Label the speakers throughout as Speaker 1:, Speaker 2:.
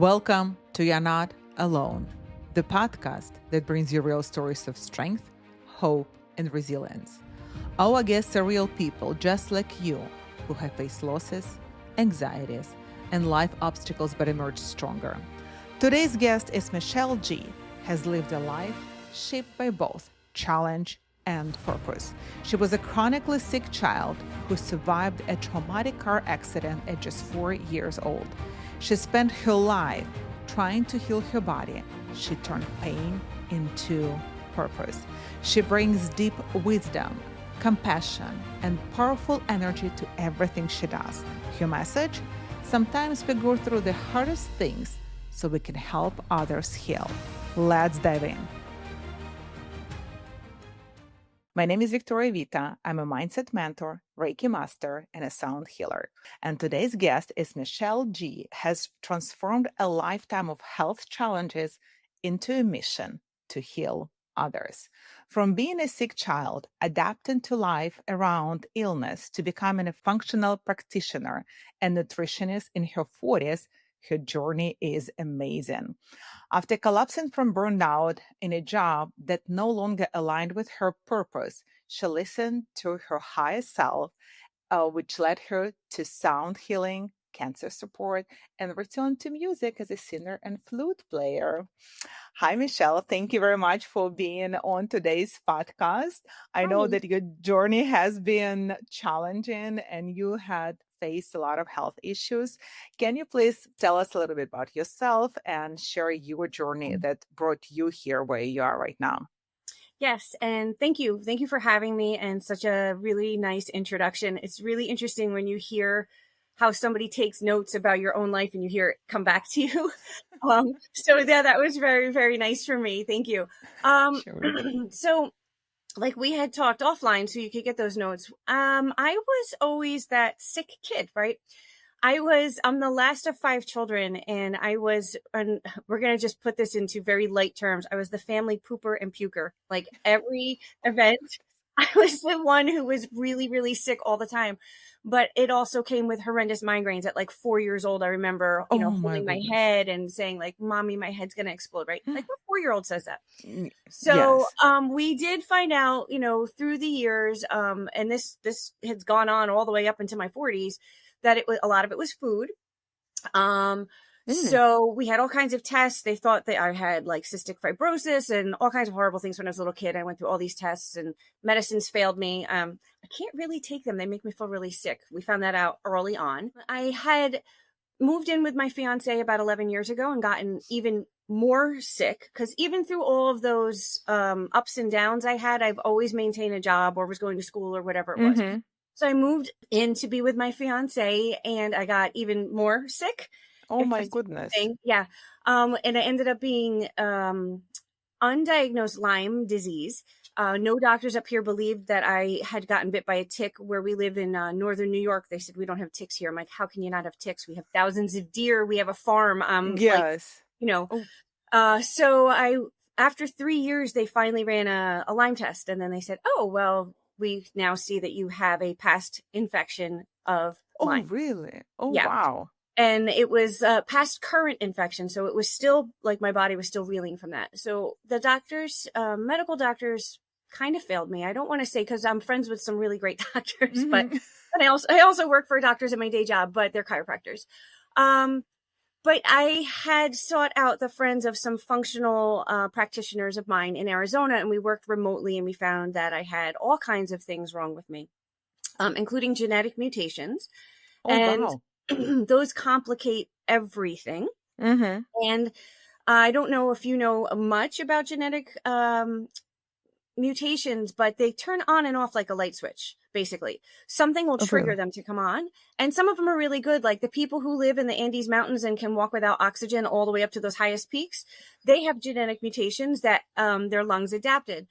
Speaker 1: Welcome to You're Not Alone, the podcast that brings you real stories of strength, hope, and resilience. Our guests are real people just like you who have faced losses, anxieties, and life obstacles but emerged stronger. Today's guest is Michelle G. has lived a life shaped by both challenge and purpose. She was a chronically sick child who survived a traumatic car accident at just 4 years old. She spent her life trying to heal her body. She turned pain into purpose. She brings deep wisdom, compassion, and powerful energy to everything she does. Her message? Sometimes we go through the hardest things so we can help others heal. Let's dive in. My name is Victoria Vita. I'm a mindset mentor, Reiki master, and a sound healer. And today's guest is Michelle G. has transformed a lifetime of health challenges into a mission to heal others. From being a sick child, adapting to life around illness, to becoming a functional practitioner and nutritionist in her 40s, her journey is amazing. After collapsing from burnout in a job that no longer aligned with her purpose, she listened to her higher self, which led her to sound healing, cancer support, and returned to music as a singer and flute player. Hi, Michelle. Thank you very much for being on today's podcast. I know that your journey has been challenging and you had faced a lot of health issues. Can you please tell us a little bit about yourself and share your journey that brought you here where you are right now?
Speaker 2: Yes, and thank you. Thank you for having me and such a really nice introduction. It's really interesting when you hear how somebody takes notes about your own life and you hear it come back to you. So yeah, that was very, very nice for me. Thank you.
Speaker 1: Sure.
Speaker 2: So like we had talked offline so you could get those notes. I was always that sick kid, right? I'm the last of 5 children and we're going to just put this into very light terms. I was the family pooper and puker. Like every event, I was the one who was really, really sick all the time. But it also came with horrendous migraines at like 4 years old. I remember, holding my head and saying like, Mommy, my head's going to explode, right? Like what 4-year-old says that? So,
Speaker 1: Yes.
Speaker 2: we did find out, through the years, and this has gone on all the way up into my 40s, that a lot of it was food. So we had all kinds of tests. They thought that I had like cystic fibrosis and all kinds of horrible things when I was a little kid. I went through all these tests and medicines failed me. I can't really take them. They make me feel really sick. We found that out early on. I had moved in with my fiance about 11 years ago and gotten even more sick because even through all of those ups and downs I had, I've always maintained a job or was going to school or whatever it was. So I moved in to be with my fiance and I got even more sick.
Speaker 1: Oh my goodness.
Speaker 2: Yeah. And I ended up being undiagnosed Lyme disease. No doctors up here believed that I had gotten bit by a tick. Where we live in northern New York, they said, we don't have ticks here. I'm like, how can you not have ticks? We have thousands of deer. We have a farm.
Speaker 1: Yes.
Speaker 2: So after 3 years, they finally ran a Lyme test. And then they said, oh, well, we now see that you have a past infection of Lyme.
Speaker 1: Oh, really? Oh,
Speaker 2: yeah.
Speaker 1: Wow.
Speaker 2: And it was past current infection. So it was still like my body was still reeling from that. So the doctors, medical doctors kind of failed me. I don't want to say because I'm friends with some really great doctors, but I also work for doctors at my day job, but they're chiropractors. But I had sought out the friends of some functional practitioners of mine in Arizona, and we worked remotely, and we found that I had all kinds of things wrong with me, including genetic mutations.
Speaker 1: Wow.
Speaker 2: Those complicate everything. And I don't know if you know much about genetic mutations, but they turn on and off like a light switch, basically. Something will trigger them to come on. And some of them are really good. Like the people who live in the Andes Mountains and can walk without oxygen all the way up to those highest peaks, they have genetic mutations that their lungs adapted.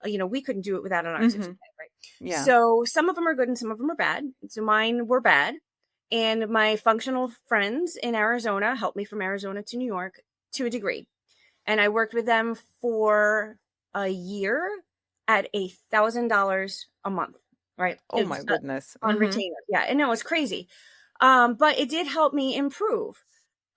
Speaker 2: We couldn't do it without an oxygen tank, right?
Speaker 1: Yeah.
Speaker 2: So some of them are good and some of them are bad. So mine were bad. And my functional friends in Arizona helped me from Arizona to New York to a degree. And I worked with them for a year at $1,000 a month, right?
Speaker 1: Oh my goodness.
Speaker 2: On retainer. Yeah. And no, it's crazy. But it did help me improve.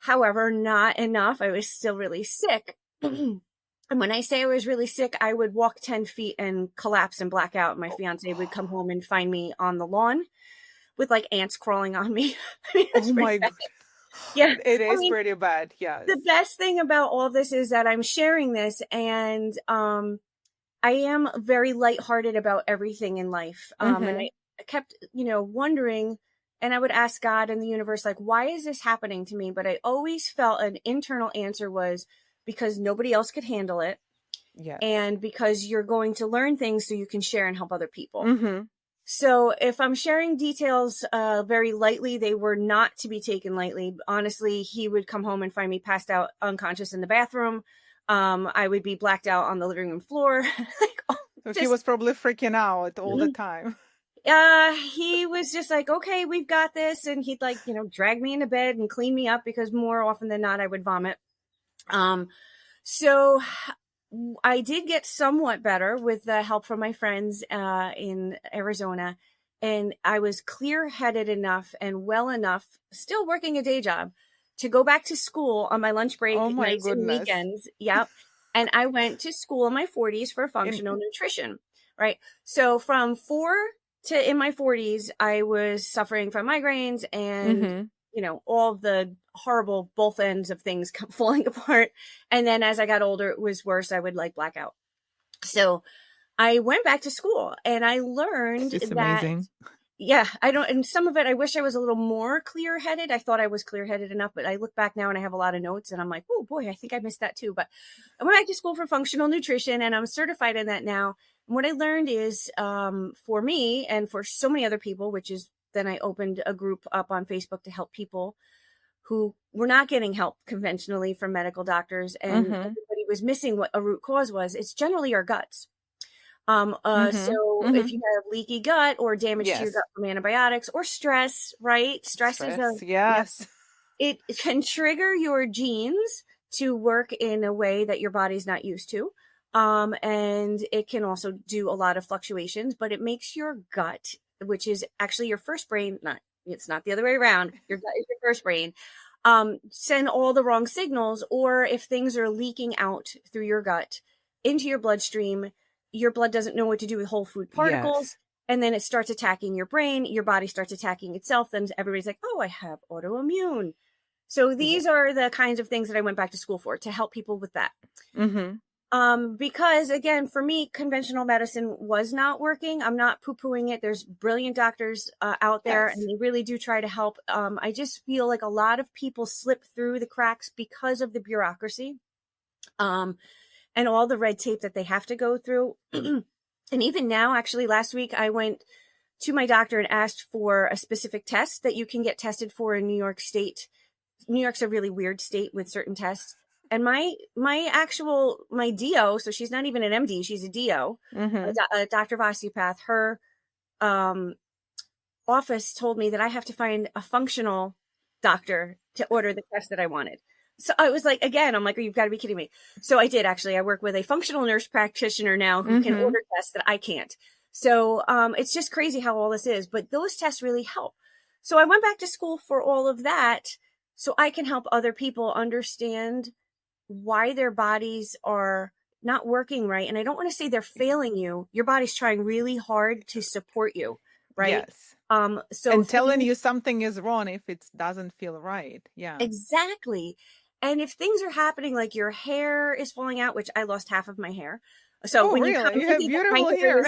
Speaker 2: However, not enough. I was still really sick. And when I say I was really sick, I would walk 10 feet and collapse and black out. My fiance would come home and find me on the lawn with like ants crawling on me. I mean, it's
Speaker 1: Oh
Speaker 2: pretty
Speaker 1: my
Speaker 2: bad.
Speaker 1: God.
Speaker 2: Yeah.
Speaker 1: It
Speaker 2: I
Speaker 1: is
Speaker 2: mean,
Speaker 1: pretty bad. Yes.
Speaker 2: the best thing about all this is that I'm sharing this, and I am very lighthearted about everything in life. And I kept, wondering, and I would ask God and the universe, like, why is this happening to me? But I always felt an internal answer was because nobody else could handle it.
Speaker 1: Yes.
Speaker 2: And because you're going to learn things so you can share and help other people.
Speaker 1: Mm-hmm.
Speaker 2: So if I'm sharing details very lightly, they were not to be taken lightly. Honestly, he would come home and find me passed out unconscious in the bathroom. I would be blacked out on the living room floor.
Speaker 1: So he was probably freaking out all the time.
Speaker 2: He was just like, okay, we've got this. And he'd like, drag me into bed and clean me up because more often than not, I would vomit. So I did get somewhat better with the help from my friends in Arizona. And I was clear-headed enough and well enough, still working a day job, to go back to school on my lunch break,
Speaker 1: Oh my
Speaker 2: nights and
Speaker 1: goodness.
Speaker 2: weekends. Yep. And I went to school in my 40s for functional nutrition, right? So from in my 40s, I was suffering from migraines and, all the horrible both ends of things falling apart. And then as I got older, it was worse. I would like black out. So I went back to school and I learned
Speaker 1: It's
Speaker 2: that,
Speaker 1: amazing.
Speaker 2: yeah, and some of it, I wish I was a little more clear-headed. I thought I was clear-headed enough, but I look back now and I have a lot of notes and I'm like, oh boy, I think I missed that too. But I went back to school for functional nutrition and I'm certified in that now. And what I learned is for me and for so many other people, which is then I opened a group up on Facebook to help people who were not getting help conventionally from medical doctors. And everybody was missing what a root cause was. It's generally our guts. So if you have leaky gut or damage to your gut from antibiotics or stress, right? Stress is it can trigger your genes to work in a way that your body's not used to. And it can also do a lot of fluctuations, but it makes your gut, which is actually your first brain, it's not the other way around. Your gut is your first brain. Send all the wrong signals, or if things are leaking out through your gut into your bloodstream, your blood doesn't know what to do with whole food particles. And then it starts attacking your brain. Your body starts attacking itself. Then everybody's like, oh, I have autoimmune. So these are the kinds of things that I went back to school for, to help people with that. Because again, for me, conventional medicine was not working. I'm not poo-pooing it. There's brilliant doctors out there and they really do try to help. I just feel like a lot of people slip through the cracks because of the bureaucracy and all the red tape that they have to go through. And even now, actually, last week, I went to my doctor and asked for a specific test that you can get tested for in New York State. New York's a really weird state with certain tests. And my DO, so she's not even an MD, she's a DO, a doctor of osteopath, her office told me that I have to find a functional doctor to order the test that I wanted. So I was like, again, I'm like, oh, you've got to be kidding me. So I did, actually. I work with a functional nurse practitioner now who can order tests that I can't. So it's just crazy how all this is. But those tests really help. So I went back to school for all of that so I can help other people understand why their bodies are not working right. And I don't want to say they're failing you. Your body's trying really hard to support you, right?
Speaker 1: Yes.
Speaker 2: So
Speaker 1: telling you something is wrong if it doesn't feel right. Yeah.
Speaker 2: Exactly. And if things are happening, like your hair is falling out, which I lost half of my hair. So when you
Speaker 1: have beautiful hair.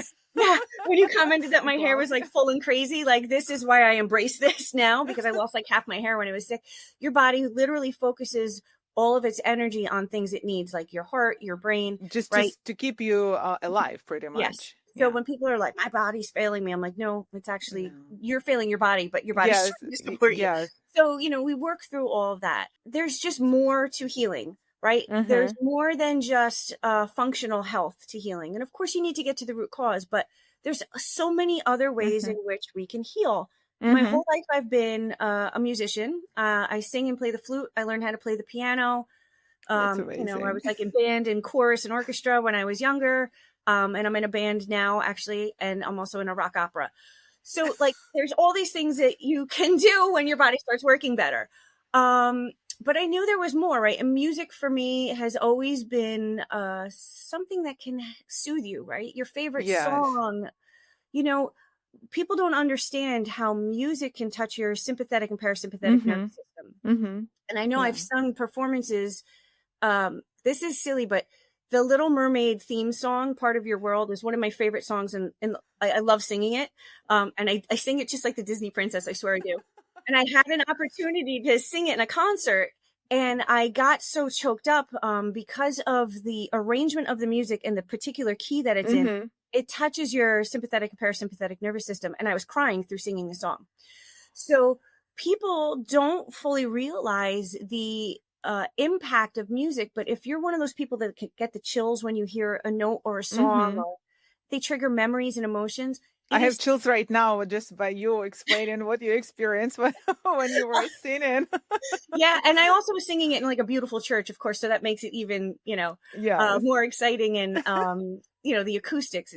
Speaker 2: When you commented that my hair was like full and crazy, like this is why I embrace this now, because I lost like half my hair when I was sick. Your body literally focuses all of its energy on things it needs, like your heart, your brain,
Speaker 1: just
Speaker 2: right?
Speaker 1: to keep you alive, pretty much.
Speaker 2: Yes. So when people are like, my body's failing me, I'm like, no, it's actually, you're failing your body, but your body's trying to support you. So, we work through all of that. There's just more to healing, right? There's more than just functional health to healing. And of course you need to get to the root cause, but there's so many other ways in which we can heal. My whole life I've been a musician. I sing and play the flute. I learned how to play the piano. I was like in band and chorus and orchestra when I was younger. And I'm in a band now, actually, and I'm also in a rock opera. So like there's all these things that you can do when your body starts working better. but I knew there was more, right? And music for me has always been something that can soothe you, right? Your favorite
Speaker 1: Yes.
Speaker 2: song, you know, people don't understand how music can touch your sympathetic and parasympathetic nervous
Speaker 1: Mm-hmm.
Speaker 2: system.
Speaker 1: Mm-hmm.
Speaker 2: And I know I've
Speaker 1: Yeah.
Speaker 2: sung performances. This is silly, but the Little Mermaid theme song, Part of Your World, is one of my favorite songs. And I love singing it. And I sing it just like the Disney princess. I swear I do. And I had an opportunity to sing it in a concert. And I got so choked up because of the arrangement of the music and the particular key that it's in.
Speaker 1: Mm-hmm.
Speaker 2: It touches your sympathetic and parasympathetic nervous system. And I was crying through singing the song. So people don't fully realize the impact of music. But if you're one of those people that can get the chills when you hear a note or a song,
Speaker 1: Mm-hmm.
Speaker 2: or they trigger memories and emotions,
Speaker 1: I
Speaker 2: it
Speaker 1: have
Speaker 2: is.
Speaker 1: chills right now just by you explaining what you experienced when you were singing.
Speaker 2: Yeah. And I also was singing it in like a beautiful church, of course. So that makes it even,
Speaker 1: Yes.
Speaker 2: more exciting. And, the acoustics,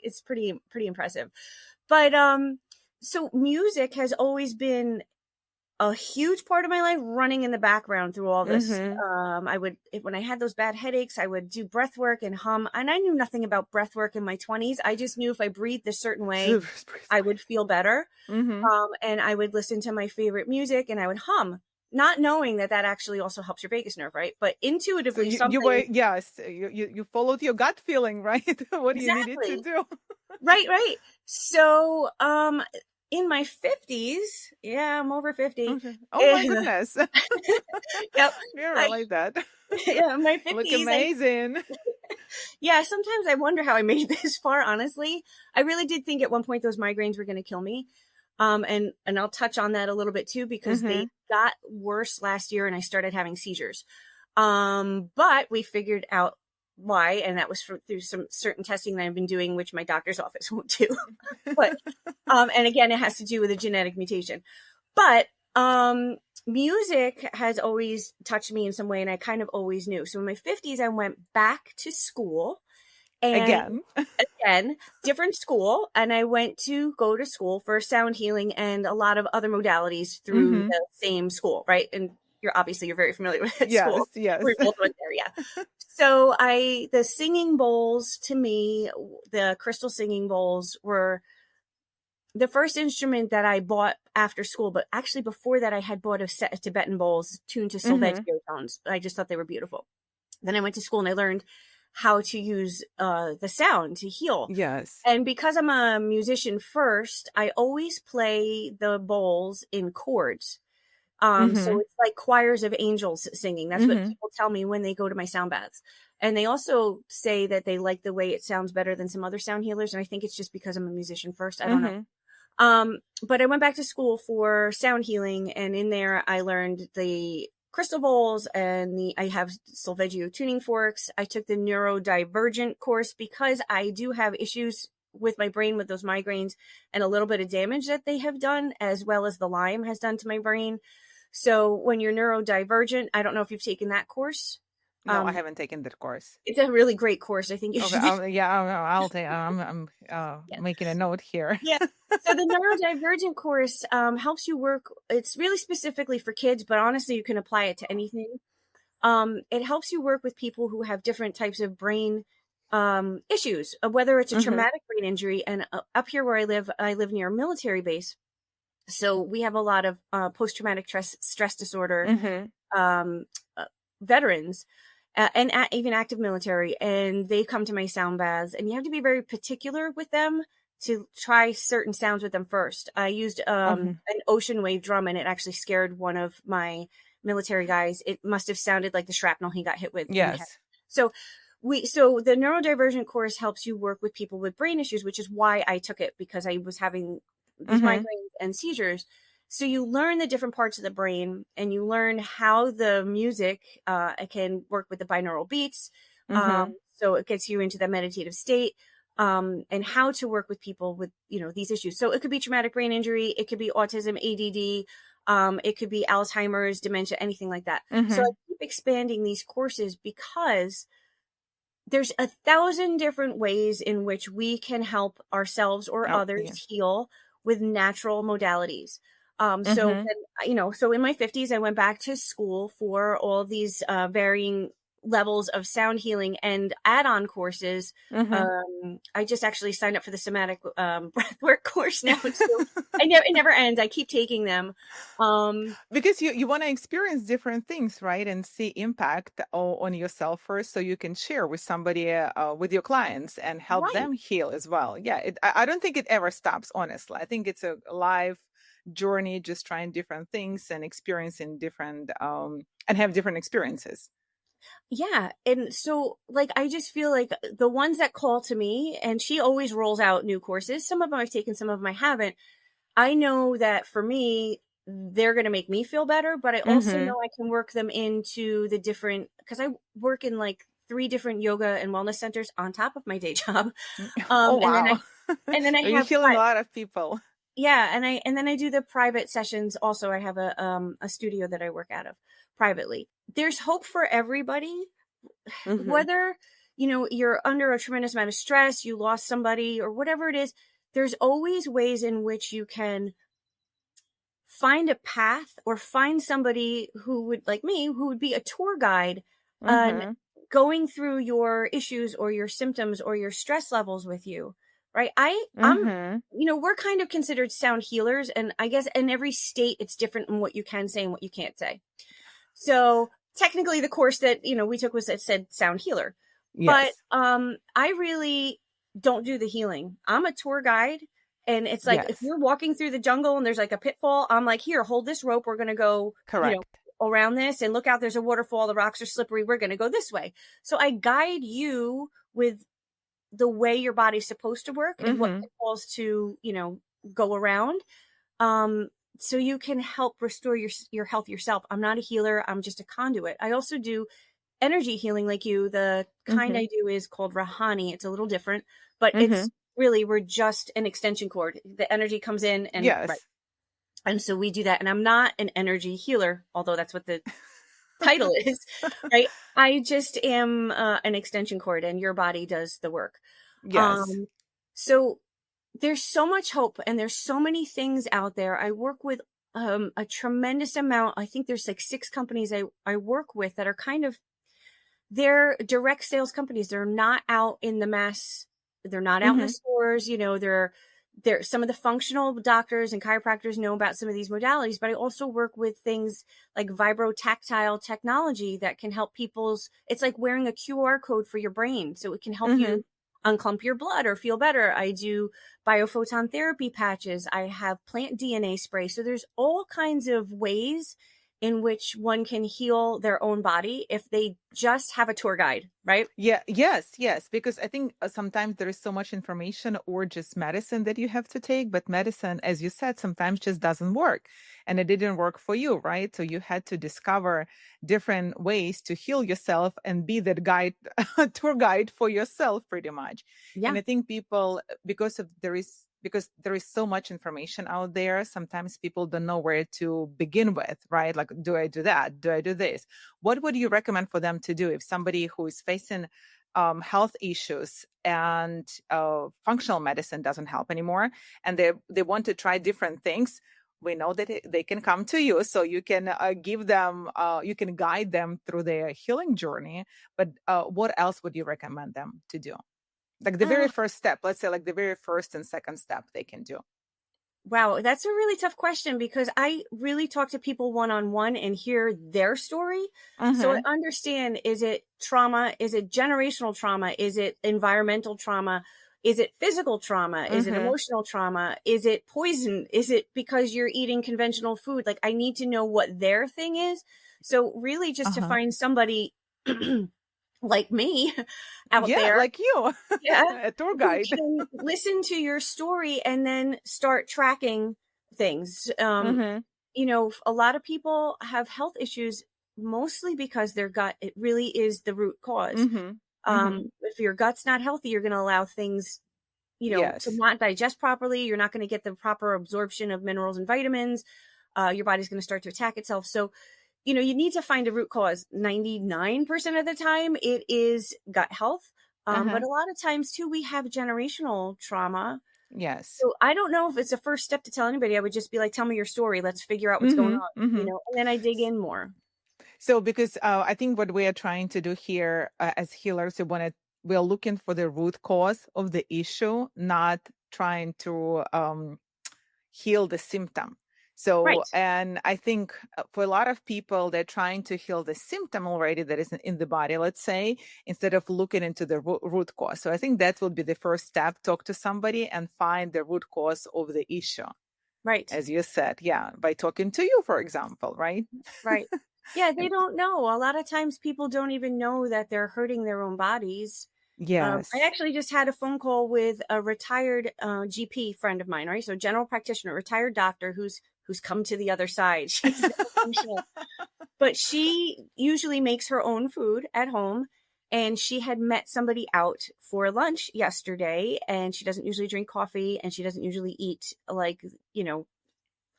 Speaker 2: it's pretty impressive. But, so music has always been a huge part of my life, running in the background through all this.
Speaker 1: Mm-hmm.
Speaker 2: When I had those bad headaches, I would do breath work and hum. And I knew nothing about breath work in my 20s. I just knew if I breathed a certain way, I would feel better.
Speaker 1: Mm-hmm.
Speaker 2: And I would listen to my favorite music and I would hum, not knowing that actually also helps your vagus nerve, right? But
Speaker 1: So
Speaker 2: intuitively,
Speaker 1: you were,
Speaker 2: something.
Speaker 1: yes, you followed your gut feeling, right? What you needed to
Speaker 2: Exactly.
Speaker 1: do.
Speaker 2: Right. So, in my 50s, yeah, I'm over 50.
Speaker 1: Okay. Oh my
Speaker 2: And,
Speaker 1: goodness.
Speaker 2: yep.
Speaker 1: You're
Speaker 2: I,
Speaker 1: like that.
Speaker 2: yeah, my
Speaker 1: Look
Speaker 2: 50s.
Speaker 1: amazing.
Speaker 2: Yeah, sometimes I wonder how I made this far, honestly. I really did think at one point those migraines were going to kill me. And I'll touch on that a little bit too, because
Speaker 1: Mm-hmm.
Speaker 2: they got worse last year and I started having seizures. But we figured out why, and that was through some certain testing that I've been doing, which my doctor's office won't do. But, and again, it has to do with a genetic mutation. But, music has always touched me in some way, and I kind of always knew. So in my 50s, I went back to school, and
Speaker 1: Again.
Speaker 2: again, different school. And I went to go to school for sound healing and a lot of other modalities through
Speaker 1: Mm-hmm.
Speaker 2: the same school, right? And you're very familiar with that
Speaker 1: Yes,
Speaker 2: school.
Speaker 1: yes.
Speaker 2: We both went there, yeah. So the singing bowls, to me, the crystal singing bowls were the first instrument that I bought after school. But actually before that, I had bought a set of Tibetan bowls tuned to
Speaker 1: Mm-hmm.
Speaker 2: solfeggio tones. I just thought they were beautiful. Then I went to school and I learned how to use the sound to heal.
Speaker 1: Yes.
Speaker 2: And because I'm a musician first, I always play the bowls in chords. So
Speaker 1: Mm-hmm.
Speaker 2: it's like choirs of angels singing. That's what
Speaker 1: Mm-hmm.
Speaker 2: people tell me when they go to my sound baths. And they also say that they like the way it sounds better than some other sound healers. And I think it's just because I'm a musician first. I don't know.
Speaker 1: Mm-hmm.
Speaker 2: But I went back to school for sound healing, and in there I learned the crystal bowls and I have solfeggio tuning forks. I took the neurodivergent course because I do have issues with my brain with those migraines and a little bit of damage that they have done, as well as the Lyme has done to my brain. So when you're neurodivergent, I don't know if you've taken that course.
Speaker 1: No, I haven't taken that course.
Speaker 2: It's a really great course. I think you
Speaker 1: Okay.
Speaker 2: should.
Speaker 1: I'll take. I'm
Speaker 2: Yeah.
Speaker 1: making a note here.
Speaker 2: Yeah. So the neurodivergent course helps you work. It's really specifically for kids, but honestly, you can apply it to anything. It helps you work with people who have different types of brain issues, whether it's a
Speaker 1: Mm-hmm.
Speaker 2: traumatic brain injury. And up here where I live near a military base. So we have a lot of post-traumatic stress disorder
Speaker 1: Mm-hmm.
Speaker 2: veterans. And even active military, and they come to my sound baths, and you have to be very particular with them to try certain sounds with them first. I used
Speaker 1: Mm-hmm.
Speaker 2: an ocean wave drum, and it actually scared one of my military guys. It must have sounded like the shrapnel he got hit with in the head.
Speaker 1: Yes.
Speaker 2: So the neurodivergent course helps you work with people with brain issues, which is why I took it, because I was having these
Speaker 1: Mm-hmm.
Speaker 2: migraines and seizures. So you learn the different parts of the brain, and you learn how the music can work with the binaural beats.
Speaker 1: Mm-hmm.
Speaker 2: So it gets you into the meditative state, and how to work with people with, these issues. So it could be traumatic brain injury. It could be autism, ADD. It could be Alzheimer's, dementia, anything like that. So I
Speaker 1: Mm-hmm.
Speaker 2: keep expanding these courses because there's 1,000 different ways in which we can help ourselves or
Speaker 1: Oh, yeah.
Speaker 2: others heal with natural modalities. So
Speaker 1: Mm-hmm.
Speaker 2: then, so in my 50s, I went back to school for all these varying levels of sound healing and add-on courses.
Speaker 1: Mm-hmm.
Speaker 2: I just actually signed up for the somatic breathwork course now. So it never ends. I keep taking them.
Speaker 1: Because you want to experience different things, right? And see impact on yourself first, so you can share with somebody, with your clients, and help
Speaker 2: Right.
Speaker 1: them heal as well. Yeah, I don't think it ever stops, honestly. I think it's a life journey, just trying different things and experiencing different, and have different experiences.
Speaker 2: Yeah. And so, like, I just feel like the ones that call to me, and she always rolls out new courses. Some of them I've taken, some of them I haven't. I know that for me, they're going to make me feel better, but I also
Speaker 1: Mm-hmm.
Speaker 2: know I can work them into the different, because I work in like 3 different yoga and wellness centers on top of my day job.
Speaker 1: Oh,
Speaker 2: And then
Speaker 1: wow.
Speaker 2: I
Speaker 1: You're
Speaker 2: have,
Speaker 1: healing a lot of people.
Speaker 2: yeah. And then I do the private sessions. Also, I have a studio that I work out of privately. There's hope for everybody,
Speaker 1: Mm-hmm.
Speaker 2: whether, you're under a tremendous amount of stress, you lost somebody or whatever it is. There's always ways in which you can find a path or find somebody who would, like me, who would be a tour guide on
Speaker 1: Mm-hmm.
Speaker 2: going through your issues or your symptoms or your stress levels with you. Right. I'm,
Speaker 1: Mm-hmm.
Speaker 2: we're kind of considered sound healers. And I guess in every state, it's different in what you can say and what you can't say. So technically the course that, we took was, it said sound healer, but,
Speaker 1: Yes.
Speaker 2: I really don't do the healing. I'm a tour guide. And it's like, if
Speaker 1: Yes.
Speaker 2: you're walking through the jungle and there's like a pitfall, I'm like, here, hold this rope. We're going to go,
Speaker 1: Correct.
Speaker 2: around this, and look out. There's a waterfall. The rocks are slippery. We're going to go this way. So I guide you with the way your body's supposed to work and what
Speaker 1: Mm-hmm.
Speaker 2: pitfalls to, go around. Um, so you can help restore your health yourself. I'm not a healer. I'm just a conduit. I also do energy healing like you. The kind
Speaker 1: Mm-hmm.
Speaker 2: I do is called Rahani. It's a little different, but
Speaker 1: Mm-hmm.
Speaker 2: it's really, we're just an extension cord. The energy comes in and right.
Speaker 1: Yes.
Speaker 2: And so we do that. And I'm not an energy healer, although that's what the title is, right? I just am an extension cord, and your body does the work.
Speaker 1: Yes.
Speaker 2: Um, so there's so much hope, and there's so many things out there. I work with a tremendous amount. I think there's like 6 companies I work with that are kind of, they're direct sales companies. They're not out in the mass. They're not out in the
Speaker 1: Mm-hmm.
Speaker 2: stores. They're some of the functional doctors and chiropractors know about some of these modalities, but I also work with things like vibrotactile technology that can help it's like wearing a QR code for your brain. So it can help
Speaker 1: Mm-hmm.
Speaker 2: you unclump your blood or feel better. I do biophoton therapy patches. I have plant DNA spray. So there's all kinds of ways in which one can heal their own body if they just have a tour guide, right?
Speaker 1: Yeah, yes, yes. Because I think sometimes there is so much information or just medicine that you have to take, but medicine, as you said, sometimes just doesn't work. And it didn't work for you, right? So you had to discover different ways to heal yourself and be that guide, tour guide for yourself, pretty much. And
Speaker 2: Yeah.
Speaker 1: I think people, because there is so much information out there, sometimes people don't know where to begin with, right? Like, do I do that? Do I do this? What would you recommend for them to do if somebody who is facing health issues and functional medicine doesn't help anymore, and they want to try different things? We know that they can come to you, so you can give them, you can guide them through their healing journey. But what else would you recommend them to do? Like the very
Speaker 2: Uh,
Speaker 1: first step, let's say, like the very first and second step they can do.
Speaker 2: wow, that's a really tough question because I really talk to people one on one and hear their story. So I
Speaker 1: Mm-hmm.
Speaker 2: understand, is it trauma? Is it generational trauma? Is it environmental trauma? Is it physical trauma? Is it
Speaker 1: Mm-hmm.
Speaker 2: emotional trauma? Is it poison? Is it because you're eating conventional food? Like, I need to know what their thing is. So really just to
Speaker 1: Uh-huh.
Speaker 2: find somebody like me out
Speaker 1: Yeah,
Speaker 2: there,
Speaker 1: like you.
Speaker 2: yeah,
Speaker 1: A tour
Speaker 2: who
Speaker 1: guide.
Speaker 2: can listen to your story and then start tracking things.
Speaker 1: Mm-hmm.
Speaker 2: A lot of people have health issues mostly because their gut, it really is the root cause.
Speaker 1: Mm-hmm. Mm-hmm.
Speaker 2: If your gut's not healthy, you're going to allow things, to
Speaker 1: Yes.
Speaker 2: not digest properly. You're not going to get the proper absorption of minerals and vitamins. Your body's going to start to attack itself. So, you need to find a root cause. 99% of the time, it is gut health. But
Speaker 1: Uh-huh.
Speaker 2: a lot of times too, we have generational trauma.
Speaker 1: Yes.
Speaker 2: So I don't know if it's a first step to tell anybody. I would just be like, tell me your story. Let's figure out what's going
Speaker 1: Mm-hmm.
Speaker 2: on,
Speaker 1: Mm-hmm.
Speaker 2: and then I dig in more.
Speaker 1: So, because I think what we are trying to do here as healers, we're looking for the root cause of the issue, not trying to heal the symptom. So,
Speaker 2: Right.
Speaker 1: and I think for a lot of people, they're trying to heal the symptom already that is in the body, let's say, instead of looking into the root cause. So I think that would be the first step. Talk to somebody and find the root cause of the issue.
Speaker 2: Right.
Speaker 1: As you said, yeah, by talking to you, for example, right?
Speaker 2: Right. Yeah, they
Speaker 1: And
Speaker 2: don't know. A lot of times people don't even know that they're hurting their own bodies. I
Speaker 1: yes.
Speaker 2: actually just had a phone call with a retired GP friend of mine, right? So general practitioner, retired doctor who's come to the other side. She's now functional. But she usually makes her own food at home. And she had met somebody out for lunch yesterday, and she doesn't usually drink coffee, and she doesn't usually eat like,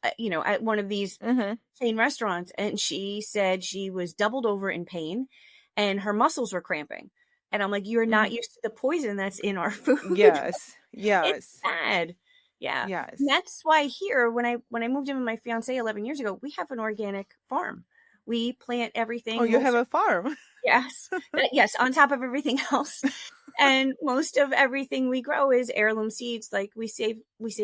Speaker 2: at one of these
Speaker 1: Mm-hmm.
Speaker 2: chain restaurants. And she said she was doubled over in pain and her muscles were cramping. And I'm like, you're not
Speaker 1: Mm-hmm.
Speaker 2: used to the poison that's in our food.
Speaker 1: Yes.
Speaker 2: It's
Speaker 1: Yes.
Speaker 2: bad. Yeah. And
Speaker 1: Yes.
Speaker 2: that's why here, when I moved in with my fiance 11 years ago, we have an organic farm. We plant
Speaker 1: Oh,
Speaker 2: everything.
Speaker 1: you have a farm.
Speaker 2: Yes. Yes, on top of everything else. And most of everything we grow is heirloom seeds. Like we save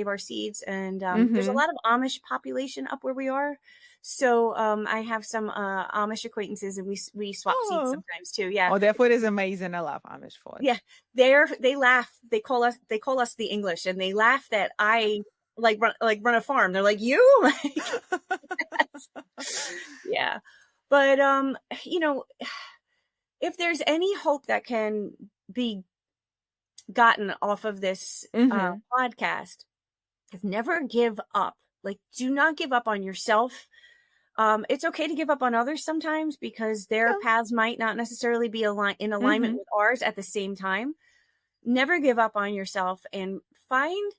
Speaker 2: our seeds, and there's a
Speaker 1: Mm-hmm.
Speaker 2: lot of Amish population up where we are. So I have some Amish acquaintances, and we swap seeds
Speaker 1: Oh.
Speaker 2: sometimes too. Yeah.
Speaker 1: Oh, that food is amazing. I love Amish food.
Speaker 2: Yeah. They laugh. They call us the English, and they laugh that I run a farm. They're like, you? Like, yeah. But you know, if there's any hope that can be gotten off of this
Speaker 1: Mm-hmm.
Speaker 2: podcast, is never give up. Like, do not give up on yourself. It's okay to give up on others sometimes because their
Speaker 1: Yeah.
Speaker 2: paths might not necessarily be in alignment
Speaker 1: Mm-hmm.
Speaker 2: with ours at the same time. Never give up on yourself, and find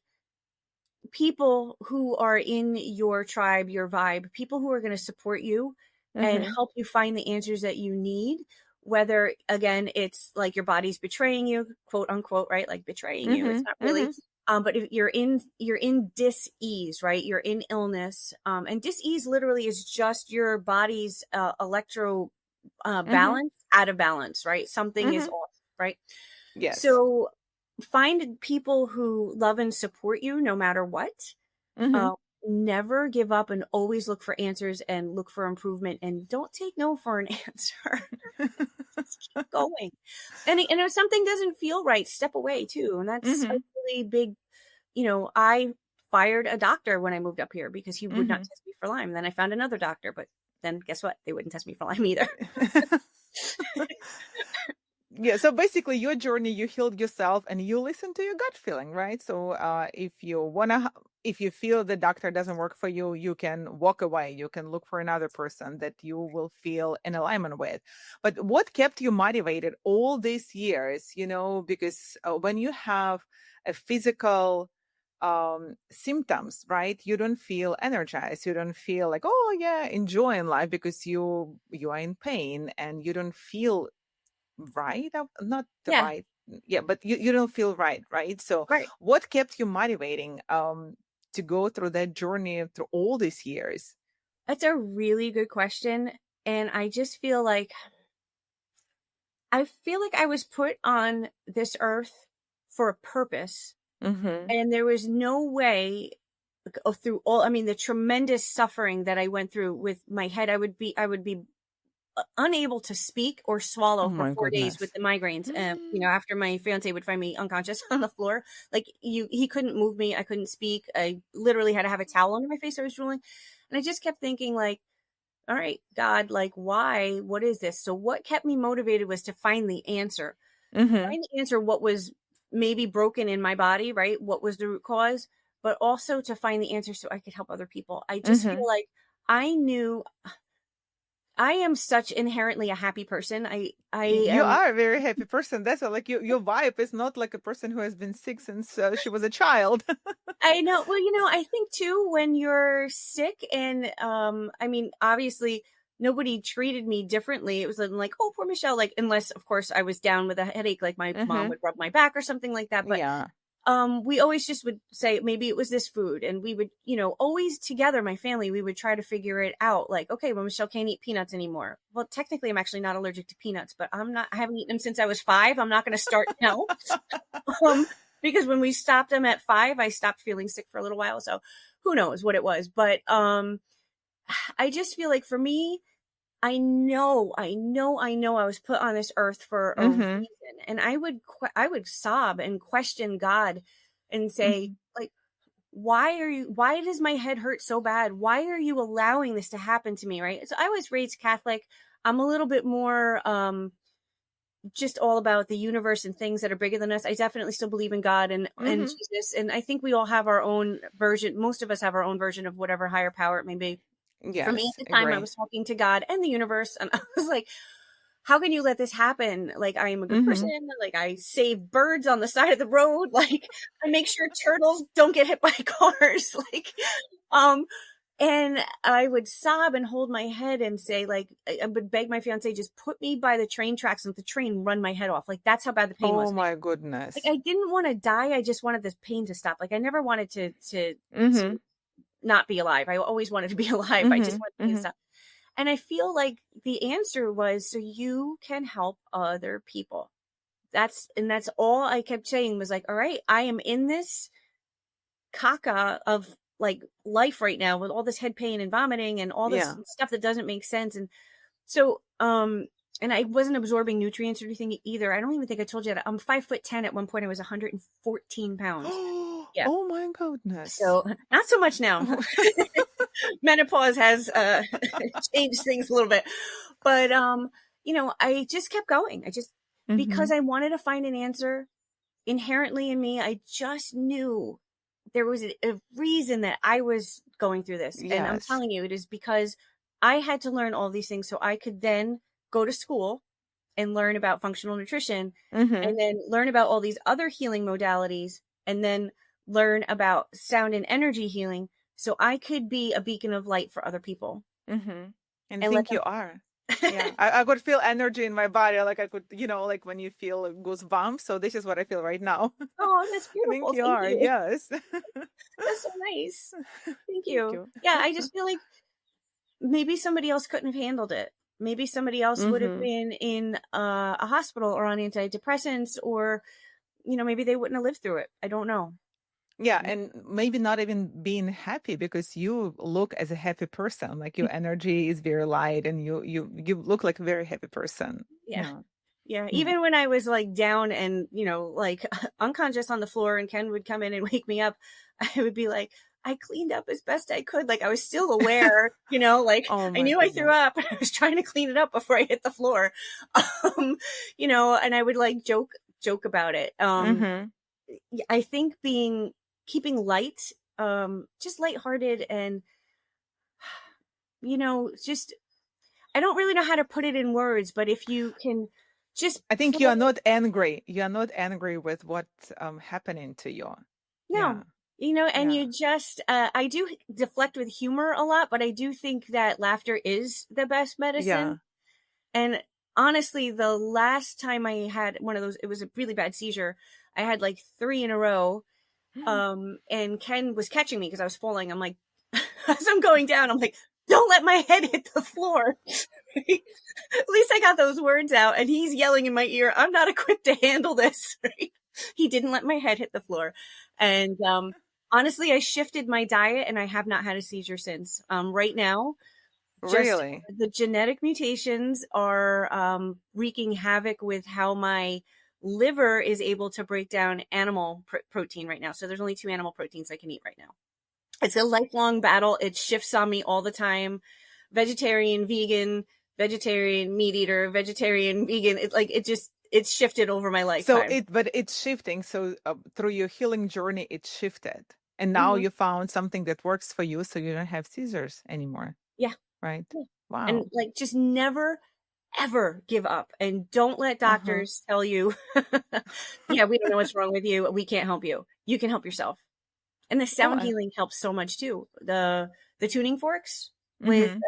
Speaker 2: people who are in your tribe, your vibe, people who are going to support you and
Speaker 1: Mm-hmm.
Speaker 2: help you find the answers that you need. Whether, again, it's like your body's betraying you, quote unquote, right? Like betraying you. It's
Speaker 1: Mm-hmm.
Speaker 2: not
Speaker 1: Mm-hmm.
Speaker 2: really. But if you're in dis-ease, right? You're in illness. And dis-ease literally is just your body's electro
Speaker 1: Mm-hmm.
Speaker 2: balance out of balance, right? Something is
Speaker 1: Mm-hmm.
Speaker 2: off, right?
Speaker 1: Yes.
Speaker 2: So find people who love and support you no matter what.
Speaker 1: Mm-hmm.
Speaker 2: uh, Never give up, and always look for answers and look for improvement, and don't take no for an answer. Just keep going. And if something doesn't feel right, step away too. And that's a
Speaker 1: Mm-hmm.
Speaker 2: really big, I fired a doctor when I moved up here because he would not
Speaker 1: Mm-hmm.
Speaker 2: test me for Lyme. Then I found another doctor, but then guess what? They wouldn't test me for Lyme either.
Speaker 1: Yeah, so basically your journey, you healed yourself and you listen to your gut feeling, right? So if you feel the doctor doesn't work for you, you can walk away. You can look for another person that you will feel in alignment with. But what kept you motivated all these years, because when you have a physical symptoms, right, you don't feel energized, you don't feel like, oh yeah, enjoying life, because you are in pain and you don't feel right, not the
Speaker 2: Yeah,
Speaker 1: right, yeah, but you don't feel right. So
Speaker 2: right.
Speaker 1: what kept you motivating to go through that journey through all these years?
Speaker 2: That's a really good question. And I feel like I was put on this earth for a purpose.
Speaker 1: Mm-hmm.
Speaker 2: And there was no way, through all, I mean, the tremendous suffering that I went through with my head, I would be unable to speak or
Speaker 1: Oh
Speaker 2: swallow for
Speaker 1: my
Speaker 2: 4 days with
Speaker 1: goodness.
Speaker 2: the migraines. After my fiance would find me unconscious on the floor, like he couldn't move me. I couldn't speak. I literally had to have a towel under my face. I was drooling. And I just kept thinking, like, all right, God, like, why? What is this? So what kept me motivated was to find the answer.
Speaker 1: Mm-hmm.
Speaker 2: Find the answer, what was maybe broken in my body, right? What was the root cause? But also to find the answer so I could help other people. I just
Speaker 1: Mm-hmm.
Speaker 2: feel like I knew I am such inherently a happy person. I
Speaker 1: You
Speaker 2: am.
Speaker 1: are a very happy person. That's why, like, your vibe is not like a person who has been sick since she was a child.
Speaker 2: I know. Well, I think too, when you're sick, and I mean, obviously nobody treated me differently. It was like, oh, poor Michelle, like, unless of course I was down with a headache, like my mom
Speaker 1: Mm-hmm.
Speaker 2: would rub my back or something like that. But
Speaker 1: Yeah.
Speaker 2: we always just would say maybe it was this food, and we would, always together, my family, we would try to figure it out. Like, okay, well, Michelle can't eat peanuts anymore. Well, technically, I'm actually not allergic to peanuts, but I haven't eaten them since I was 5. I'm not going to start now. Because when we stopped them at 5, I stopped feeling sick for a little while. So who knows what it was, but I just feel like for me, I know I was put on this earth for a reason. And I would sob and question God and say, like, why does my head hurt so bad? Why are you allowing this to happen to me? Right. So I was raised Catholic. I'm a little bit more, just all about the universe and things that are bigger than us. I definitely still believe in God and Jesus. And I think we all have our own version. Most of us have our own version of whatever higher power it may be.
Speaker 1: Yes,
Speaker 2: for me at the time, I was talking to God and the universe, and I was like, how can you let this happen? Like, I am a good person. Like, I save birds on the side of the road. Like, I make sure turtles don't get hit by cars. Like, and I would sob and hold my head and say, like, I would beg my fiance, just put me by the train tracks and let the train run my head off. Like, that's how bad the pain was.
Speaker 1: Oh my goodness.
Speaker 2: Like, I didn't want to die. I just wanted this pain to stop. Like, I never wanted to not be alive. I always wanted to be alive. I just wanted to stop. And I feel like the answer was so you can help other people. That's all I kept saying was like, all right, I am in this caca of like life right now with all this head pain and vomiting and all this stuff that doesn't make sense. And so, and I wasn't absorbing nutrients or anything either. I don't even think I told you that. I'm 5'10" at one point. I was 114 pounds. Yeah.
Speaker 1: Oh my goodness.
Speaker 2: So not so much now. Menopause has changed things a little bit, but I just kept going. I just because I wanted to find an answer inherently in me. I just knew there was a reason that I was going through this, and I'm telling you, it is because I had to learn all these things so I could then go to school and learn about functional nutrition, and then learn about all these other healing modalities, and then learn about sound and energy healing so I could be a beacon of light for other people.
Speaker 1: And I think you are. Yeah, I could feel energy in my body. Like I could, like when you feel goosebumps. So this is what I feel right now.
Speaker 2: Oh, that's beautiful.
Speaker 1: I think you are. Yes.
Speaker 2: That's so nice. Thank you. Yeah, I just feel like maybe somebody else couldn't have handled it. Maybe somebody else would have been in a hospital or on antidepressants, or, maybe they wouldn't have lived through it. I don't know.
Speaker 1: Yeah, and maybe not even being happy, because you look as a happy person. Like your energy is very light, and you look like a very happy person.
Speaker 2: Yeah. Even when I was like down and like unconscious on the floor, and Ken would come in and wake me up, I would be like, I cleaned up as best I could. Like I was still aware, like I knew I threw up. I was trying to clean it up before I hit the floor, and I would like joke about it. I think keeping light, just lighthearted, and just I don't really know how to put it in words, but if you can just
Speaker 1: I think you are not angry. You are not angry with what's happening to you.
Speaker 2: No. You just I do deflect with humor a lot, but I do think that laughter is the best medicine. And honestly, the last time I had one of those, it was a really bad seizure. I had like 3 in a row. And Ken was catching me because I was falling. I'm like, as I'm going down, I'm like, don't let my head hit the floor. At least I got those words out, and he's yelling in my ear, I'm not equipped to handle this. Right? He didn't let my head hit the floor. And, honestly, I shifted my diet, and I have not had a seizure since. Right now,
Speaker 1: really,
Speaker 2: the genetic mutations are, wreaking havoc with how my liver is able to break down animal protein right now. So there's only 2 animal proteins I can eat right now. It's a lifelong battle. It shifts on me all the time. Vegetarian, vegan, vegetarian, meat eater, vegetarian, vegan. It's shifted over my lifetime.
Speaker 1: But it's shifting. So through your healing journey, it shifted. And now you found something that works for you, so you don't have seizures anymore.
Speaker 2: Yeah.
Speaker 1: Right.
Speaker 2: Yeah.
Speaker 1: Wow.
Speaker 2: And like, just never ever give up, and don't let doctors tell you, we don't know what's wrong with you. We can't help you. You can help yourself. And the sound healing helps so much too. The tuning forks with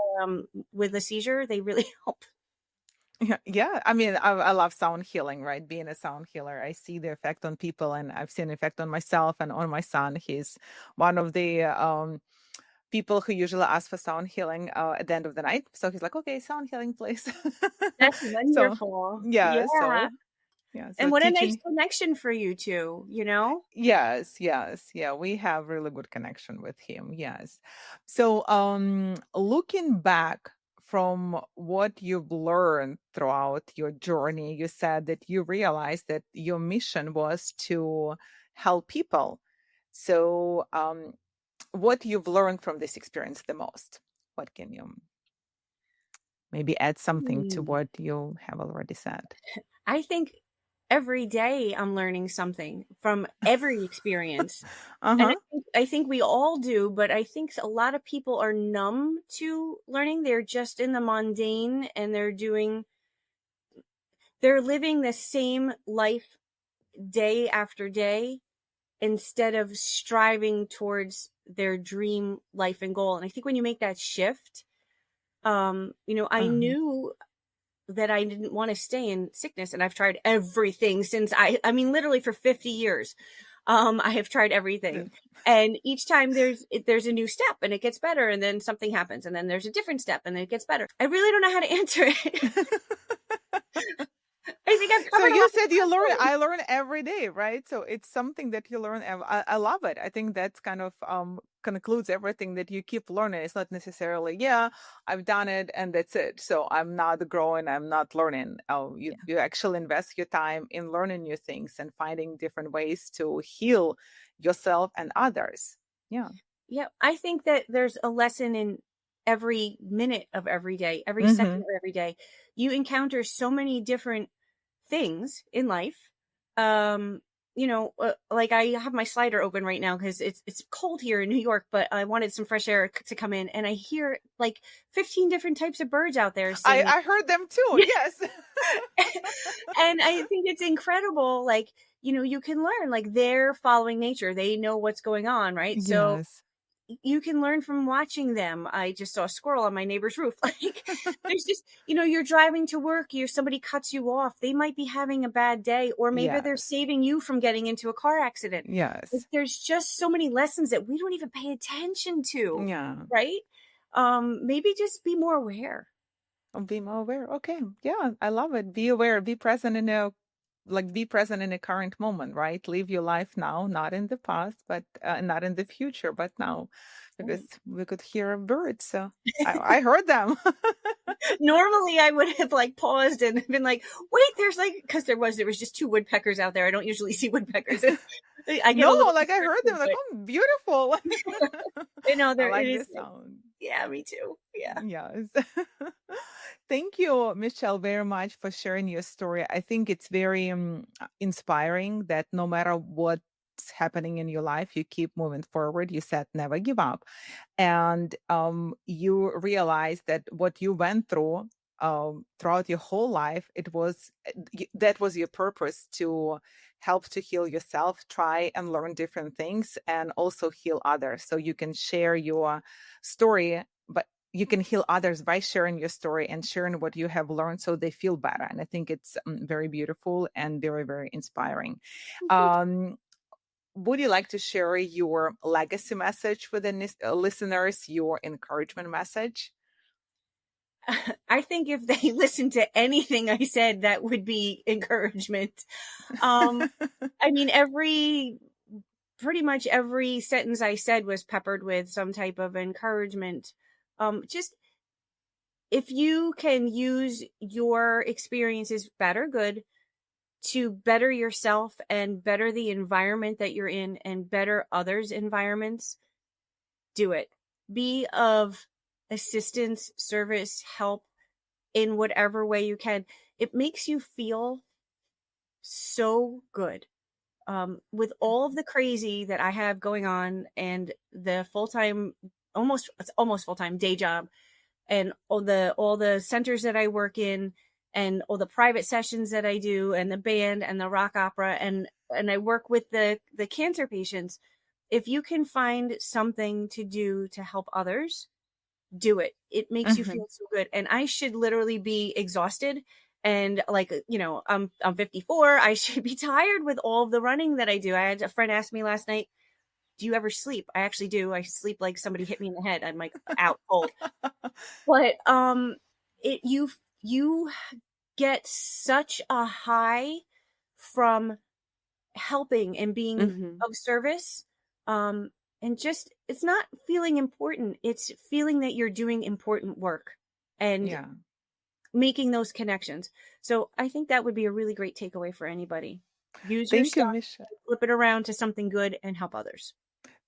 Speaker 2: the seizure, they really help.
Speaker 1: Yeah, yeah. I mean, I love sound healing, right? Being a sound healer, I see the effect on people, and I've seen the effect on myself and on my son. He's one of the people who usually ask for sound healing at the end of the night. So he's like, "Okay, sound healing, please."
Speaker 2: That's
Speaker 1: So
Speaker 2: wonderful.
Speaker 1: yeah,
Speaker 2: Yeah.
Speaker 1: so
Speaker 2: And what a nice
Speaker 1: teaching.
Speaker 2: connection for you two, you know?
Speaker 1: Yes, yes, yeah, we have really good connection with him. Yes. So, looking back from what you've learned throughout your journey, you said that you realized that your mission was to help people. So, what you've learned from this experience the most? What can you maybe add something to
Speaker 2: Hmm.
Speaker 1: what you have already said?
Speaker 2: I think every day I'm learning something from every experience. And
Speaker 1: Uh-huh.
Speaker 2: I think we all do, but I think a lot of people are numb to learning. They're just in the mundane and they're living the same life day after day instead of striving towards their dream life and goal. And I think when you make that shift, I
Speaker 1: Uh-huh.
Speaker 2: knew that I didn't want to stay in sickness, and I've tried everything since I mean, literally for 50 years. I have tried everything. And each time there's a new step and it gets better, and then something happens, and then there's a different step and then it gets better. I really don't know how to answer it. I think I've
Speaker 1: So
Speaker 2: covered a
Speaker 1: you
Speaker 2: lot of
Speaker 1: said you learn,
Speaker 2: ground.
Speaker 1: I learn every day, right? So it's something that you learn. I love it. I think that's kind of concludes everything that you keep learning. It's not necessarily, yeah, I've done it and that's it. So I'm not growing, I'm not learning. Oh,
Speaker 2: Yeah.
Speaker 1: you actually invest your time in learning new things and finding different ways to heal yourself and others. Yeah.
Speaker 2: Yeah, I think that there's a lesson in every minute of every day, every second
Speaker 1: Mm-hmm.
Speaker 2: of every day. You encounter so many different things in life. Um, like I have my slider open right now because it's cold here in New York, but I wanted some fresh air to come in, and I hear like 15 different types of birds out there singing.
Speaker 1: I heard them too. Yes.
Speaker 2: And I think it's incredible. Like, you can learn, like, they're following nature. They know what's going on, right? So
Speaker 1: Yes.
Speaker 2: you can learn from watching them. I just saw a squirrel on my neighbor's roof. Like, there's just, you're driving to work, somebody cuts you off. They might be having a bad day, or maybe they're
Speaker 1: Yes.
Speaker 2: saving you from getting into a car accident. Like,
Speaker 1: Yes.
Speaker 2: there's just so many lessons that we don't even pay attention to,
Speaker 1: Yeah.
Speaker 2: right? Maybe just be more aware.
Speaker 1: Be more aware. Okay. Yeah, I love it. Be aware, be present in a be present in the current moment, right? Live your life now, not in the past, but not in the future, but now. Because
Speaker 2: Right.
Speaker 1: we could hear birds. So I heard them.
Speaker 2: Normally I would have like paused and been like, wait, there's like, because there was just two woodpeckers out there. I don't usually see woodpeckers. I get
Speaker 1: No,
Speaker 2: a little
Speaker 1: like I heard them
Speaker 2: distracted,
Speaker 1: like,
Speaker 2: but
Speaker 1: oh, beautiful. I
Speaker 2: there it
Speaker 1: like
Speaker 2: is.
Speaker 1: this sound.
Speaker 2: Yeah, me too. Yeah.
Speaker 1: Yes. Thank you, Michelle, very much for sharing your story. I think it's very inspiring that no matter what's happening in your life, you keep moving forward. You said never give up. And you realize that what you went through throughout your whole life, that was your purpose to help to heal yourself, try and learn different things, and also heal others. So you can share your story, but you can heal others by sharing your story and sharing what you have learned so they feel better. And I think it's very beautiful and very, very inspiring.
Speaker 2: Thank
Speaker 1: Um, would you like to share your legacy message with the listeners, your encouragement message?
Speaker 2: you. I think if they listened to anything I said, that would be encouragement. Um, I mean, pretty much every sentence I said was peppered with some type of encouragement. Just if you can use your experiences, bad or good, to better yourself and better the environment that you're in and better others' environments, do it. Be of assistance, service, help in whatever way you can. It makes you feel so good. With all of the crazy that I have going on and the full-time, it's almost full-time day job, and all the centers that I work in, and all the private sessions that I do, and the band and the rock opera, and I work with the cancer patients. If you can find something to do to help others, do it. It makes you
Speaker 1: Mhm.
Speaker 2: feel so good. And I should literally be exhausted, And like, I'm 54. I should be tired with all of the running that I do. I had a friend ask me last night, do you ever sleep? I actually do. I sleep like somebody hit me in the head. I'm like out cold. But you get such a high from helping and being
Speaker 1: Mhm.
Speaker 2: of service. And just, it's not feeling important. It's feeling that you're doing important work and
Speaker 1: Yeah.
Speaker 2: making those connections. So I think that would be a really great takeaway for anybody. Use your
Speaker 1: Thank you,
Speaker 2: stuff,
Speaker 1: Michelle.
Speaker 2: flip it around to something good and help others.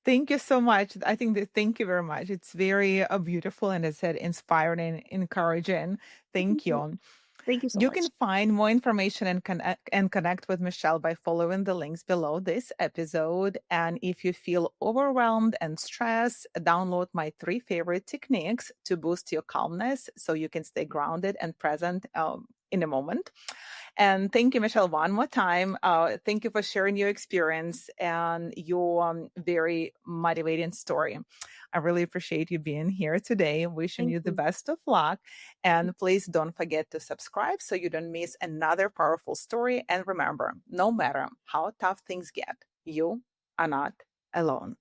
Speaker 1: Thank you so much. I think that thank you very much. It's very beautiful and, as I said, inspiring and encouraging.
Speaker 2: Thank
Speaker 1: Thank
Speaker 2: you.
Speaker 1: you.
Speaker 2: Thank you so
Speaker 1: You can
Speaker 2: much.
Speaker 1: find more information and connect with Michelle by following the links below this episode. And if you feel overwhelmed and stressed, download my 3 favorite techniques to boost your calmness so you can stay grounded and present in a moment. And thank you, Michelle, one more time. Thank you for sharing your experience and your very motivating story. I really appreciate you being here today. Wishing
Speaker 2: Thank
Speaker 1: you the
Speaker 2: you.
Speaker 1: best of luck. And please don't forget to subscribe so you don't miss another powerful story. And remember, no matter how tough things get, you are not alone.